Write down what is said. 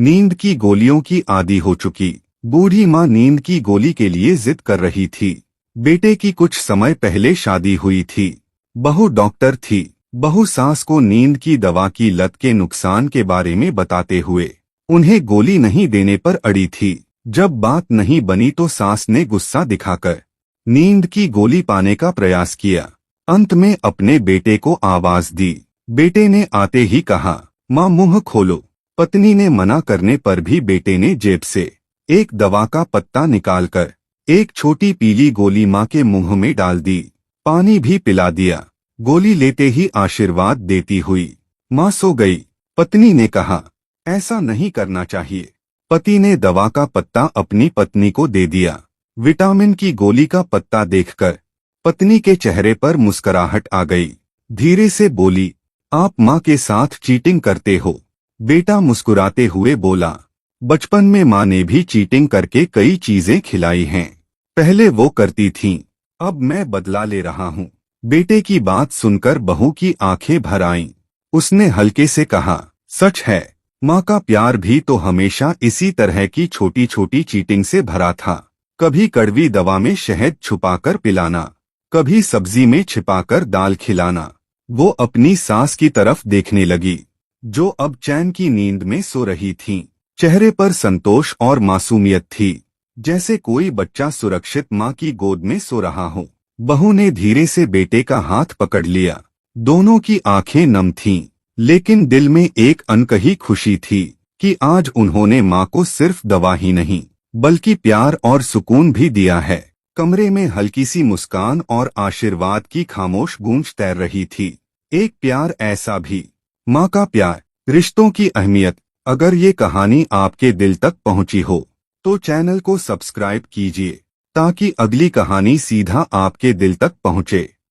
नींद की गोलियों की आदी हो चुकी बूढ़ी माँ नींद की गोली के लिए जिद कर रही थी। बेटे की कुछ समय पहले शादी हुई थी। बहू डॉक्टर थी। बहू सास को नींद की दवा की लत के नुकसान के बारे में बताते हुए उन्हें गोली नहीं देने पर अड़ी थी। जब बात नहीं बनी तो सास ने गुस्सा दिखाकर नींद की गोली पाने का प्रयास किया। अंत में अपने बेटे को आवाज दी। बेटे ने आते ही कहा, माँ मुंह खोलो। पत्नी ने मना करने पर भी बेटे ने जेब से एक दवा का पत्ता निकालकर एक छोटी पीली गोली माँ के मुंह में डाल दी। पानी भी पिला दिया। गोली लेते ही आशीर्वाद देती हुई माँ सो गई। पत्नी ने कहा, ऐसा नहीं करना चाहिए। पति ने दवा का पत्ता अपनी पत्नी को दे दिया। विटामिन की गोली का पत्ता देखकर पत्नी के चेहरे पर मुस्कुराहट आ गई। धीरे से बोली, आप माँ के साथ चीटिंग करते हो। बेटा मुस्कुराते हुए बोला, बचपन में माँ ने भी चीटिंग करके कई चीजें खिलाई हैं। पहले वो करती थीं, अब मैं बदला ले रहा हूँ। बेटे की बात सुनकर बहू की आंखें भर आईं। उसने हल्के से कहा, सच है, माँ का प्यार भी तो हमेशा इसी तरह की छोटी छोटी चीटिंग से भरा था। कभी कड़वी दवा में शहद छुपाकर पिलाना, कभी सब्जी में छिपाकर दाल खिलाना। वो अपनी सास की तरफ देखने लगी, जो अब चैन की नींद में सो रही थीं। चेहरे पर संतोष और मासूमियत थी, जैसे कोई बच्चा सुरक्षित माँ की गोद में सो रहा हो। बहू ने धीरे से बेटे का हाथ पकड़ लिया। दोनों की आंखें नम थीं, लेकिन दिल में एक अनकही खुशी थी कि आज उन्होंने माँ को सिर्फ दवा ही नहीं बल्कि प्यार और सुकून भी दिया है। कमरे में हल्की सी मुस्कान और आशीर्वाद की खामोश गूंज तैर रही थी। एक प्यार ऐसा भी, माँ का प्यार, रिश्तों की अहमियत। अगर ये कहानी आपके दिल तक पहुंची हो तो चैनल को सब्सक्राइब कीजिए ताकि अगली कहानी सीधा आपके दिल तक पहुंचे।